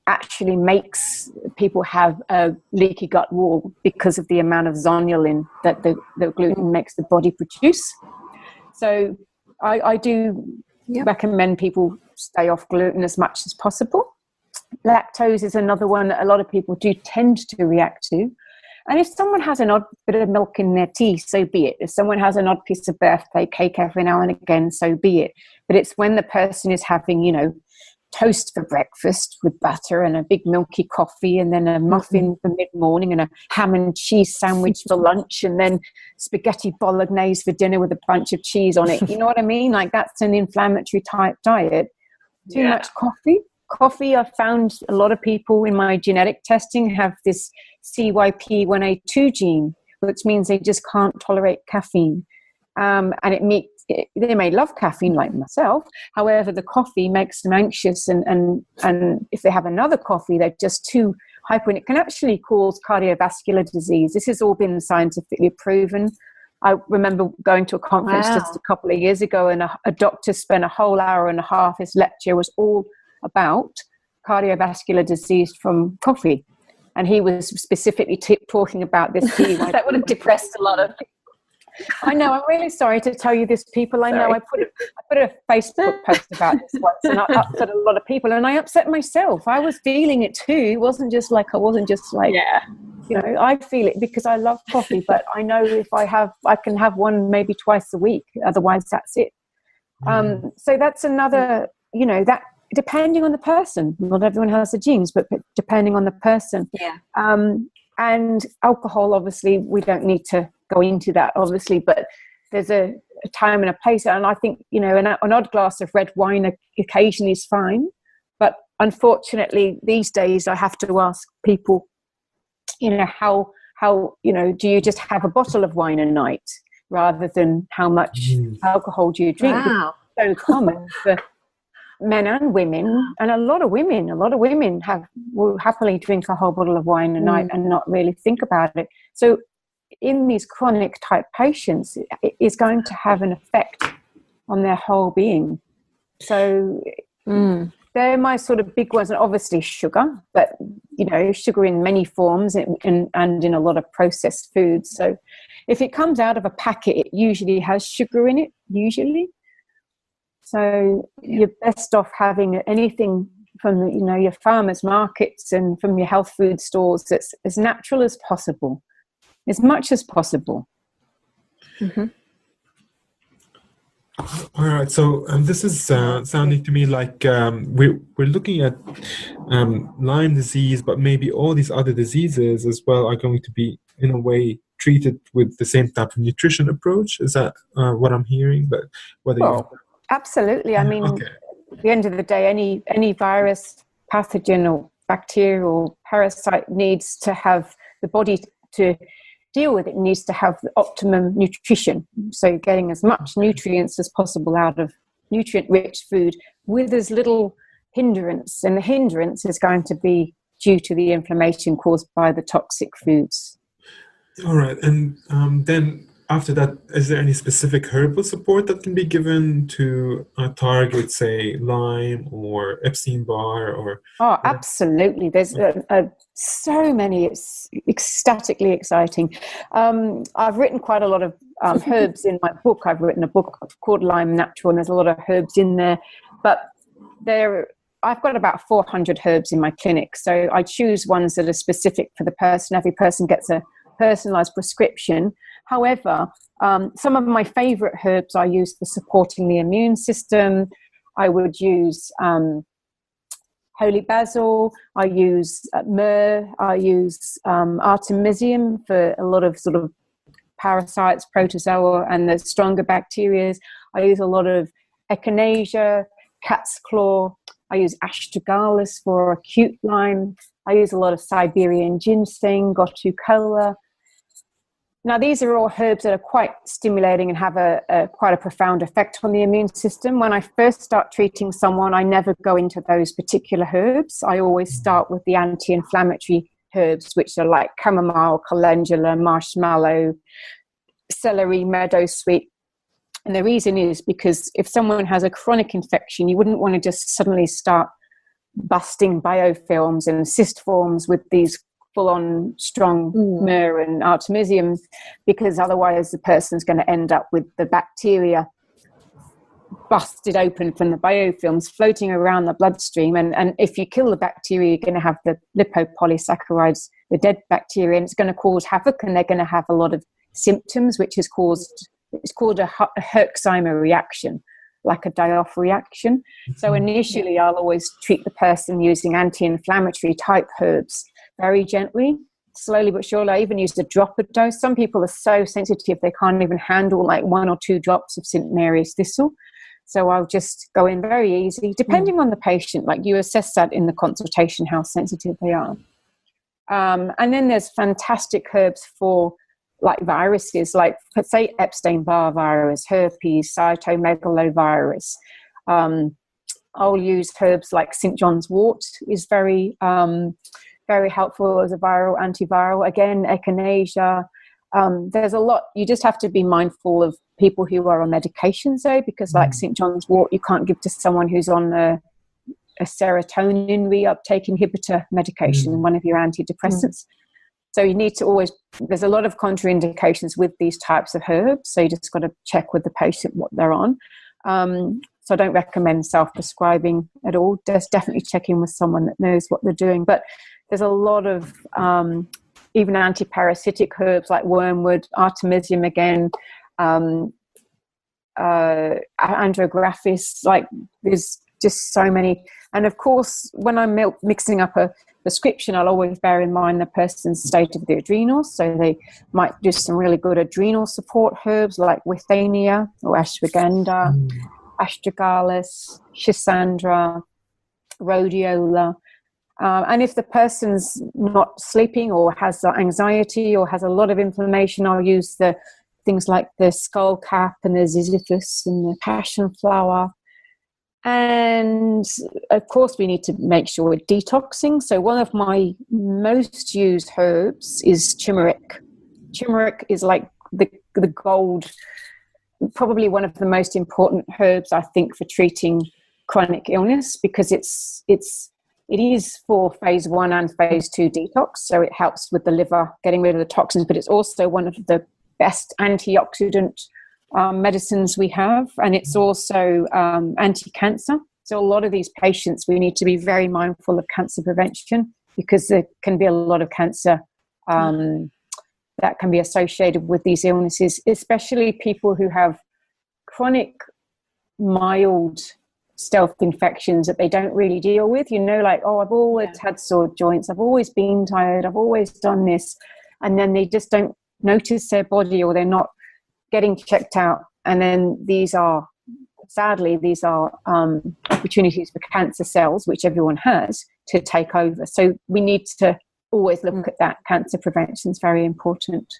actually makes people have a leaky gut wall because of the amount of zonulin that the gluten makes the body produce. So I do recommend people stay off gluten as much as possible. Lactose is another one that a lot of people do tend to react to. And if someone has an odd bit of milk in their tea, so be it. If someone has an odd piece of birthday cake every now and again, so be it. But it's when the person is having, toast for breakfast with butter and a big milky coffee, and then a muffin for mid-morning, and a ham and cheese sandwich for lunch, and then spaghetti bolognese for dinner with a bunch of cheese on it. You know what I mean? Like, that's an inflammatory type diet. Too much coffee. I've found a lot of people in my genetic testing have this CYP1A2 gene, which means they just can't tolerate caffeine. And they may love caffeine like myself. However, the coffee makes them anxious, and if they have another coffee, they're just too hyper, and it can actually cause cardiovascular disease. This has all been scientifically proven. I remember going to a conference just a couple of years ago, and a doctor spent a whole hour and a half. His lecture was all about cardiovascular disease from coffee, and he was specifically talking about this. That would have depressed a lot of people. I know. I'm really sorry to tell you this, people. I know I put a Facebook post about this once, and I upset a lot of people, and I upset myself. I was feeling it too. It wasn't just like I feel it because I love coffee, but I know if I can have one maybe twice a week. Otherwise, that's it. So that's another, that depending on the person. Not everyone has the genes, but depending on the person. Yeah. And alcohol, obviously, we don't need to go into that, obviously, but there's a time and a place. And I think, an odd glass of red wine occasionally is fine. But unfortunately, these days, I have to ask people, how do you just have a bottle of wine a night rather than how much alcohol do you drink? Wow. It's so common for men and women, and a lot of women will happily drink a whole bottle of wine a night and not really think about it. So in these chronic type patients, it is going to have an effect on their whole being. So they're my sort of big ones. And obviously sugar, but sugar in many forms and in a lot of processed foods. So if it comes out of a packet, it usually has sugar in it, usually. So you're best off having anything from your farmers markets and from your health food stores that's as natural as possible, as much as possible. All right, so this is sounding to me like we're looking at Lyme disease, but maybe all these other diseases as well are going to be, in a way, treated with the same type of nutrition approach. Is that what I'm hearing? But absolutely. I mean, at the end of the day, any virus, pathogen, or bacteria or parasite needs to have the body to deal with it, needs to have the optimum nutrition. So getting as much nutrients as possible out of nutrient-rich food with as little hindrance. And the hindrance is going to be due to the inflammation caused by the toxic foods. All right. And then after that, is there any specific herbal support that can be given to target, say, Lyme or Epstein-Barr? Oh, absolutely. There's so many. It's ecstatically exciting. I've written quite a lot of herbs in my book. I've written a book called Lyme Natural, and there's a lot of herbs in there. But I've got about 400 herbs in my clinic. So I choose ones that are specific for the person. Every person gets a personalized prescription. However, some of my favorite herbs I use for supporting the immune system. I would use holy basil. I use myrrh. I use artemisium for a lot of sort of parasites, protozoa, and the stronger bacteria. I use a lot of echinacea, cat's claw. I use astragalus for acute Lyme. I use a lot of Siberian ginseng, gotu kola. Now, these are all herbs that are quite stimulating and have quite a profound effect on the immune system. When I first start treating someone, I never go into those particular herbs. I always start with the anti-inflammatory herbs, which are like chamomile, calendula, marshmallow, celery, meadowsweet. And the reason is because if someone has a chronic infection, you wouldn't want to just suddenly start busting biofilms and cyst forms with these full-on strong myrrh and artemisium, because otherwise the person's going to end up with the bacteria busted open from the biofilms floating around the bloodstream. And if you kill the bacteria, you're going to have the lipopolysaccharides, the dead bacteria, and it's going to cause havoc, and they're going to have a lot of symptoms, which is it's called a Herxheimer reaction, like a die-off reaction. So initially, I'll always treat the person using anti-inflammatory type herbs very gently, slowly but surely. I even use the dropper dose. Some people are so sensitive they can't even handle like 1 or 2 drops of St. Mary's thistle. So I'll just go in very easy, depending on the patient. Like, you assess that in the consultation, how sensitive they are. And then there's fantastic herbs for like viruses, like say Epstein-Barr virus, herpes, cytomegalovirus. I'll use herbs like St. John's wort is very helpful as a viral antiviral. Again, echinacea. There's a lot. You just have to be mindful of people who are on medications, though, because like St. John's wort, you can't give to someone who's on a serotonin reuptake inhibitor medication, one of your antidepressants. So you need to always, there's a lot of contraindications with these types of herbs. So you just got to check with the patient what they're on. So I don't recommend self-prescribing at all. Just definitely check in with someone that knows what they're doing. But there's a lot of even antiparasitic herbs like wormwood, artemisium again, andrographis, like there's just so many. And of course, when I'm mixing up a prescription, I'll always bear in mind the person's state of the adrenals. So they might do some really good adrenal support herbs like withania or ashwagandha, astragalus, schisandra, rhodiola. And if the person's not sleeping or has anxiety or has a lot of inflammation, I'll use the things like the skullcap and the ziziphus and the passion flower. And of course, we need to make sure we're detoxing. So one of my most used herbs is turmeric. Turmeric is like the gold, probably one of the most important herbs, I think, for treating chronic illness, because it is for phase 1 and phase 2 detox. So it helps with the liver, getting rid of the toxins, but it's also one of the best antioxidant medicines we have. And it's also anti-cancer. So a lot of these patients, we need to be very mindful of cancer prevention, because there can be a lot of cancer that can be associated with these illnesses, especially people who have chronic, mild stealth infections that they don't really deal with, like, oh, I've always had sore joints, I've always been tired, I've always done this, and then they just don't notice their body, or they're not getting checked out. And then these are opportunities for cancer cells, which everyone has, to take over. So we need to always look at that. Cancer prevention is very important.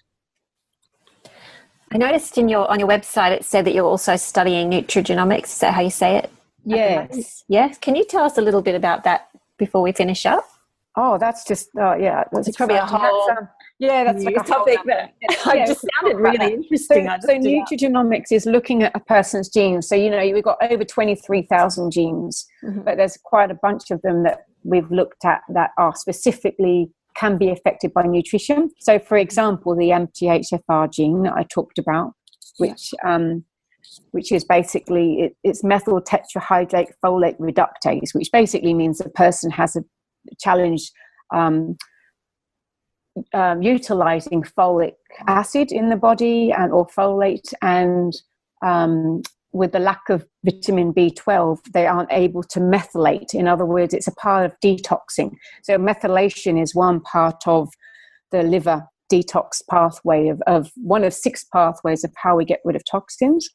I noticed on your website it said that you're also studying nutrigenomics. Is that how you say it? Yes. Yes. Can you tell us a little bit about that before we finish up? Oh, that's just that's probably a whole that's like a topic that just sounded really interesting. So nutrigenomics is looking at a person's genes. So we've got over 23,000 genes, but there's quite a bunch of them that we've looked at that are specifically can be affected by nutrition. So, for example, the MTHFR gene that I talked about, which is basically it's methyl tetrahydrate folate reductase, which basically means the person has a challenge utilizing folic acid in the body or folate, and with the lack of vitamin B12, they aren't able to methylate. In other words, it's a part of detoxing. So methylation is one part of the liver detox pathway of one of 6 pathways of how we get rid of toxins.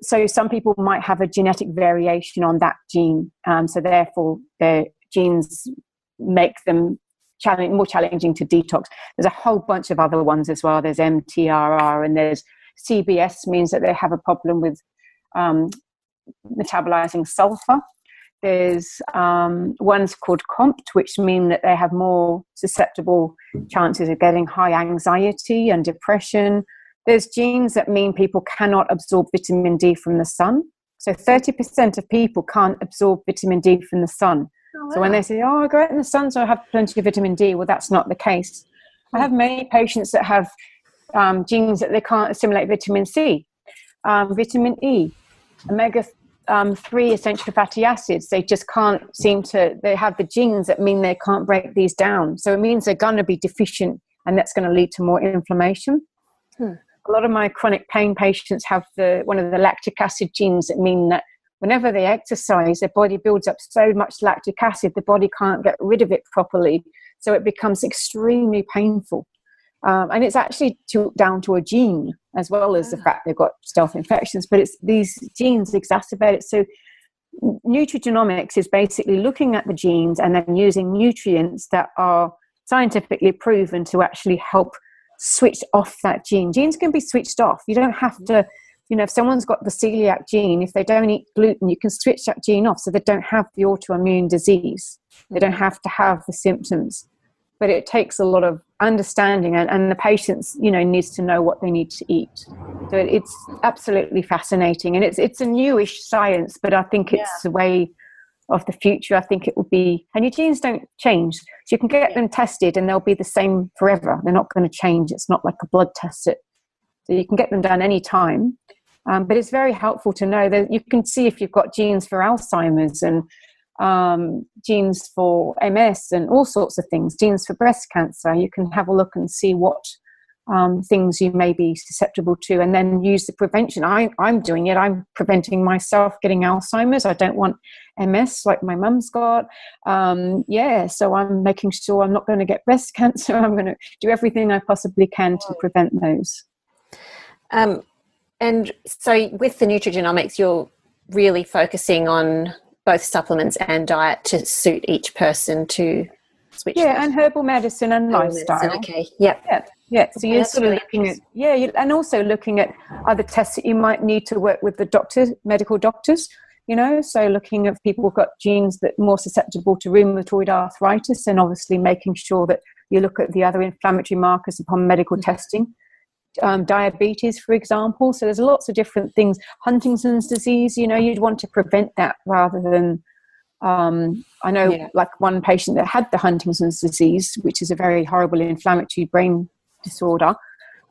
So some people might have a genetic variation on that gene, so therefore their genes make them more challenging to detox. There's a whole bunch of other ones as well. There's MTRR, and there's CBS, means that they have a problem with metabolizing sulfur. There's ones called COMT, which mean that they have more susceptible chances of getting high anxiety and depression. There's genes that mean people cannot absorb vitamin D from the sun. So 30% of people can't absorb vitamin D from the sun. Oh, wow. So when they say, oh, I go out in the sun, so I have plenty of vitamin D, well, that's not the case. I have many patients that have genes that they can't assimilate vitamin C, vitamin E, omega-3 essential fatty acids. They just can't seem to, they have the genes that mean they can't break these down. So it means they're going to be deficient, and that's going to lead to more inflammation. A lot of my chronic pain patients have one of the lactic acid genes that mean that whenever they exercise, their body builds up so much lactic acid, the body can't get rid of it properly. So it becomes extremely painful. And it's actually down to a gene, as well as the fact they've got stealth infections, but it's these genes exacerbate it. So nutrigenomics is basically looking at the genes and then using nutrients that are scientifically proven to actually help switch off that gene. Genes can be switched off. You don't have to, if someone's got the celiac gene, if they don't eat gluten, you can switch that gene off so they don't have the autoimmune disease. They don't have to have the symptoms. But it takes a lot of understanding, and the patients, needs to know what they need to eat. So it's absolutely fascinating, and it's a newish science, but I think it's the way of the future. I think it will be, and your genes don't change. So you can get them tested and they'll be the same forever. They're not going to change. It's not like a blood test. So you can get them done any time. But it's very helpful to know that you can see if you've got genes for Alzheimer's and genes for MS and all sorts of things, genes for breast cancer. You can have a look and see what things you may be susceptible to, and then use the prevention. I'm doing it. I'm preventing myself getting Alzheimer's. I don't want MS like my mum's got. So I'm making sure I'm not going to get breast cancer. I'm going to do everything I possibly can to prevent those. And so with the nutrigenomics, you're really focusing on both supplements and diet to suit each person to switch. Yeah, and herbal medicine and lifestyle. Okay, yep. Yeah. So you're sort of looking at, and also looking at other tests that you might need to work with the doctors, medical doctors, so looking at people who've got genes that are more susceptible to rheumatoid arthritis, and obviously making sure that you look at the other inflammatory markers upon medical testing. Diabetes, for example. So there's lots of different things. Huntington's disease, you'd want to prevent that rather than, I know like one patient that had the Huntington's disease, which is a very horrible inflammatory brain disorder.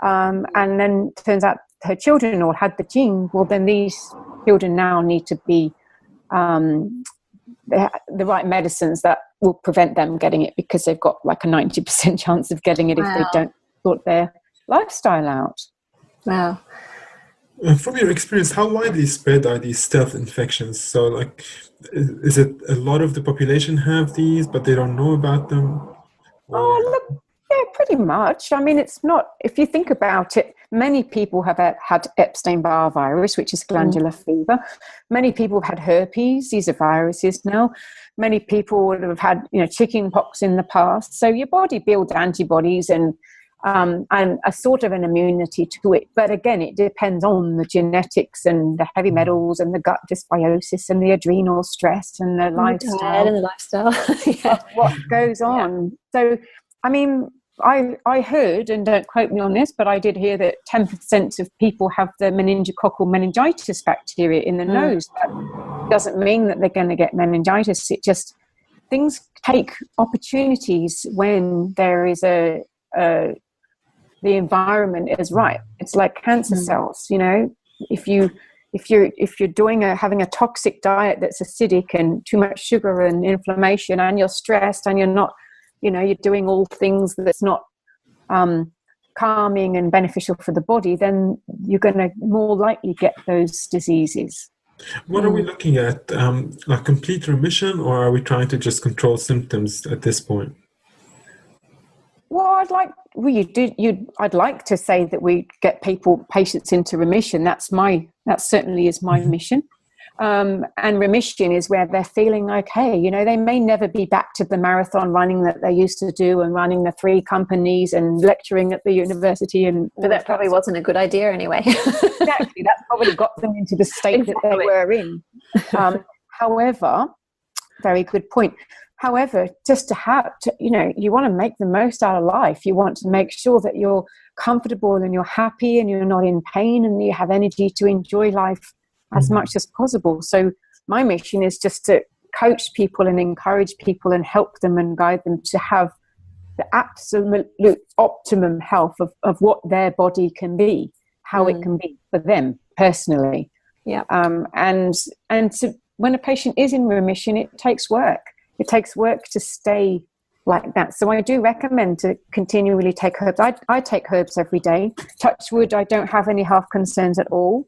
And then turns out her children all had the gene. Well, then these children now need to be the right medicines that will prevent them getting it, because they've got like a 90% chance of getting it if they don't sort their lifestyle out. Wow. From your experience, how widely spread are these stealth infections? So, like, is it a lot of the population have these, but they don't know about them? Look, yeah, pretty much. I mean, it's not, if you think about it, many people have had Epstein-Barr virus, which is glandular fever. Many people have had herpes. These are viruses now. Many people would have had, chicken pox in the past. So your body builds antibodies and a sort of an immunity to it. But again, it depends on the genetics and the heavy metals and the gut dysbiosis and the adrenal stress and the lifestyle. What goes on. So, I mean, I heard, and don't quote me on this, but I did hear that 10% of people have the meningococcal meningitis bacteria in the nose. That doesn't mean that they're going to get meningitis. It just, things take opportunities when there is the environment is right. It's like cancer cells, if you're having a toxic diet that's acidic and too much sugar and inflammation, and you're stressed and you're not, you're doing all things that's not calming and beneficial for the body, then you're going to more likely get those diseases. What are we looking at? Like complete remission, or are we trying to just control symptoms at this point? Well, I'd like to say that we get patients into remission. That certainly is my mission. And remission is where they're feeling okay. They may never be back to the marathon running that they used to do and running the 3 companies and lecturing at the university. But that probably wasn't a good idea anyway. Exactly. That probably got them into the state that they were in. However, very good point. However, just you want to make the most out of life. You want to make sure that you're comfortable and you're happy and you're not in pain and you have energy to enjoy life as much as possible. So my mission is just to coach people and encourage people and help them and guide them to have the absolute optimum health of what their body can be, how it can be for them personally. Yeah. And when a patient is in remission, it takes work. It takes work to stay like that. So I do recommend to continually take herbs. I take herbs every day. Touch wood, I don't have any health concerns at all.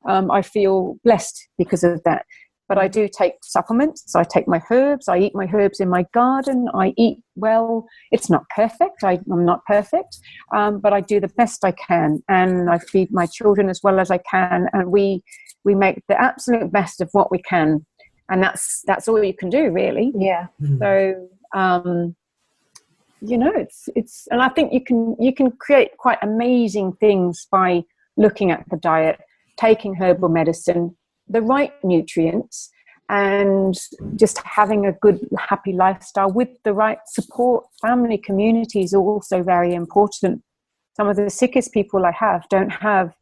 I feel blessed because of that. But I do take supplements. I take my herbs. I eat my herbs in my garden. I eat well. It's not perfect. I'm not perfect. But I do the best I can. And I feed my children as well as I can. And we make the absolute best of what we can. And that's all you can do, really. Yeah. So, it's and I think you can create quite amazing things by looking at the diet, taking herbal medicine, the right nutrients, and just having a good, happy lifestyle with the right support. Family, community is also very important. Some of the sickest people I have don't have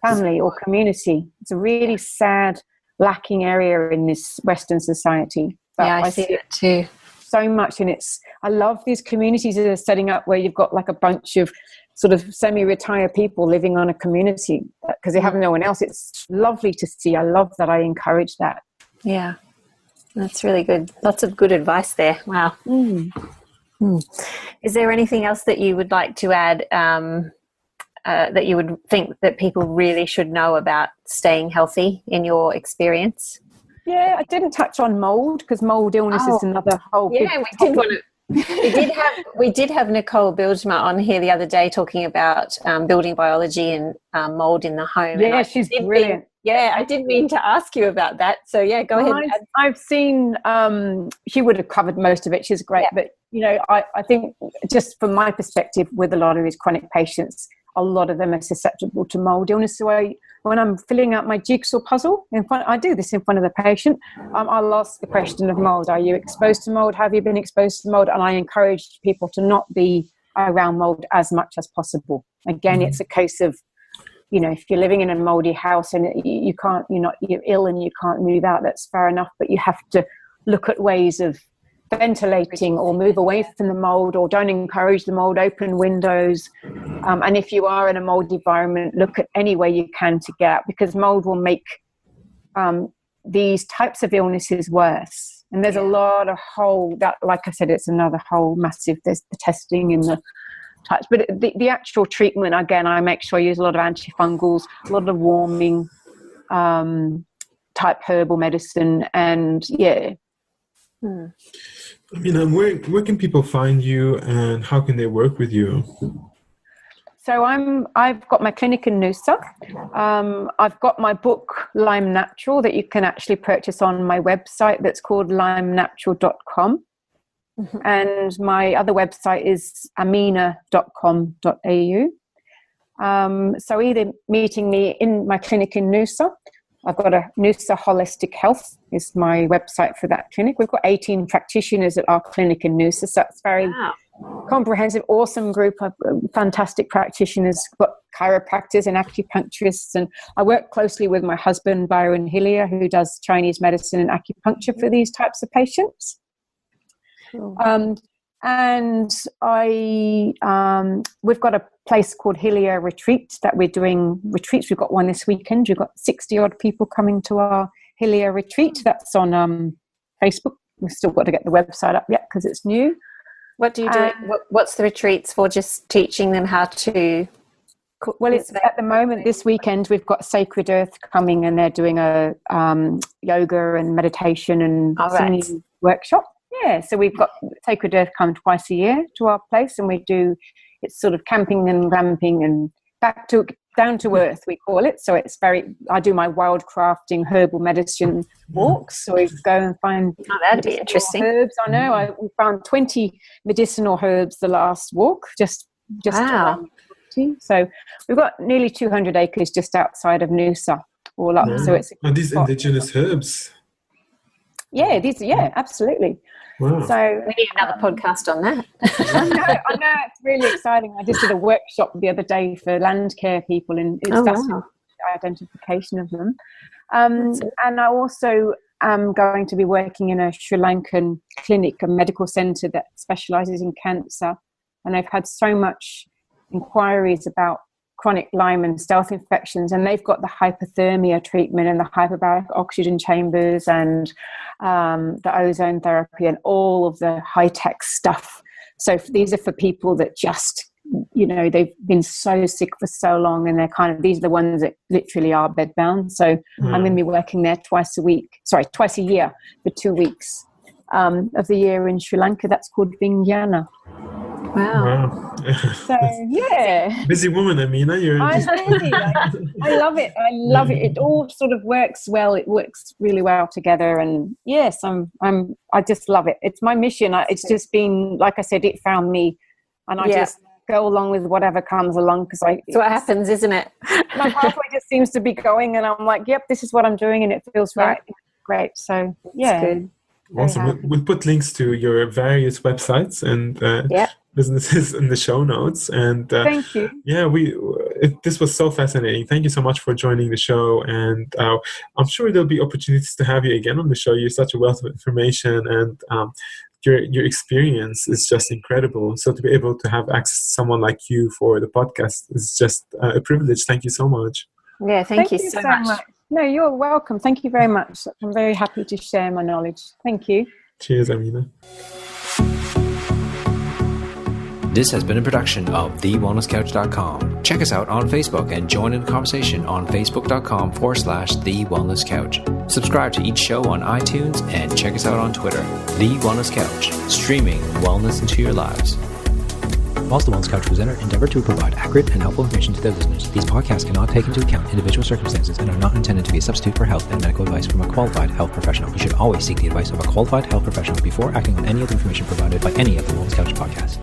family or community. It's a really sad, lacking area in this Western society. But I see it too. So much, and I love these communities that are setting up where you've got like a bunch of sort of semi-retired people living on a community because they have no one else. It's lovely to see. I love that. I encourage that. Yeah, that's really good. Lots of good advice there. Wow. Is there anything else that you would like to add that you would think that people really should know about staying healthy in your experience? Yeah, I didn't touch on mould because mould illness is another whole big topic. We did have Nicole Bilgema on here the other day talking about building biology and mould in the home. Yeah, she's brilliant. I did mean to ask you about that. So yeah, go ahead. I've seen, she would have covered most of it. She's great. Yeah. But, I think just from my perspective with a lot of these chronic patients, a lot of them are susceptible to mould illness. So when I'm filling out my jigsaw puzzle, I do this in front of the patient. I'll ask the question of mould. Are you exposed to mould? Have you been exposed to mould? And I encourage people to not be around mould as much as possible. Again, it's a case of, if you're living in a mouldy house and you're ill and you can't move out, that's fair enough. But you have to look at ways of ventilating or move away from the mold, or don't encourage the mold, open windows. And if you are in a mold environment, look at any way you can to get out, because mold will make these types of illnesses worse. And there's a lot of like I said, it's another whole massive, there's the testing and the types, but the actual treatment, again, I make sure I use a lot of antifungals, a lot of warming type herbal medicine, and I mean, where can people find you, and how can they work with you? So I've got my clinic in Noosa. I've got my book Lyme Natural that you can actually purchase on my website. That's called lymenatural.com. Mm-hmm. And my other website is amina.com.au. So either meeting me in my clinic in Noosa. I've got a Noosa Holistic Health is my website for that clinic. We've got 18 practitioners at our clinic in Noosa, so it's very comprehensive, awesome group of fantastic practitioners. Got chiropractors and acupuncturists, and I work closely with my husband, Byron Hillier, who does Chinese medicine and acupuncture for these types of patients. Cool. And we've got a place called Hillier Retreat that we're doing retreats. We've got one this weekend. We've got 60 odd people coming to our Hillier Retreat. That's on Facebook. We've still got to get the website up yet because it's new. What do you do? What's the retreats for? Just teaching them how to cook? Well, it's at the moment this weekend we've got Sacred Earth coming, and they're doing a yoga and meditation and singing workshop. Yeah, so we've got Sacred Earth come twice a year to our place, and it's sort of camping and glamping and down to earth, we call it. So it's I do my wild crafting herbal medicine walks. So we go and find that'd be interesting. Herbs. I know we found 20 medicinal herbs the last walk, just wow. So we've got nearly 200 acres just outside of Noosa all up. So it's these indigenous herbs. Yeah, absolutely. Wow. So we need another podcast on that. I know, it's really exciting. I just did a workshop the other day for land care people, and it's identification of them. And I also am going to be working in a Sri Lankan clinic, a medical centre that specialises in cancer. And I've had so much inquiries about chronic Lyme and stealth infections, and they've got the hypothermia treatment and the hyperbaric oxygen chambers and the ozone therapy and all of the high-tech stuff. So these are for people that just, they've been so sick for so long, and these are the ones that literally are bedbound. So I'm going to be working there twice a year for 2 weeks of the year in Sri Lanka. That's called Vijnana. Wow. So yeah, busy woman, Amina. I love it. I love it. It all sort of works well. It works really well together. And yes, I just love it. It's my mission. It's just been, like I said, it found me, and I just go along with whatever comes along, because it's what happens, isn't it? My pathway just seems to be going, and I'm like, yep, this is what I'm doing, and it feels right. Great. So yeah, good. Awesome. We'll put links to your various websites and businesses in the show notes. And thank you. Yeah, this was so fascinating. Thank you so much for joining the show. And I'm sure there'll be opportunities to have you again on the show. You're such a wealth of information, and your experience is just incredible. So to be able to have access to someone like you for the podcast is just a privilege. Thank you so much. Yeah, thank you so much. No, you're welcome. Thank you very much. I'm very happy to share my knowledge. Thank you. Cheers, Amina. This has been a production of TheWellnessCouch.com. Check us out on Facebook and join in the conversation on Facebook.com/TheWellnessCouch. Subscribe to each show on iTunes and check us out on Twitter. The Wellness Couch, streaming wellness into your lives. Whilst the Wellness Couch presenter endeavored to provide accurate and helpful information to their listeners, these podcasts cannot take into account individual circumstances and are not intended to be a substitute for health and medical advice from a qualified health professional. You should always seek the advice of a qualified health professional before acting on any of the information provided by any of the Wellness Couch podcasts.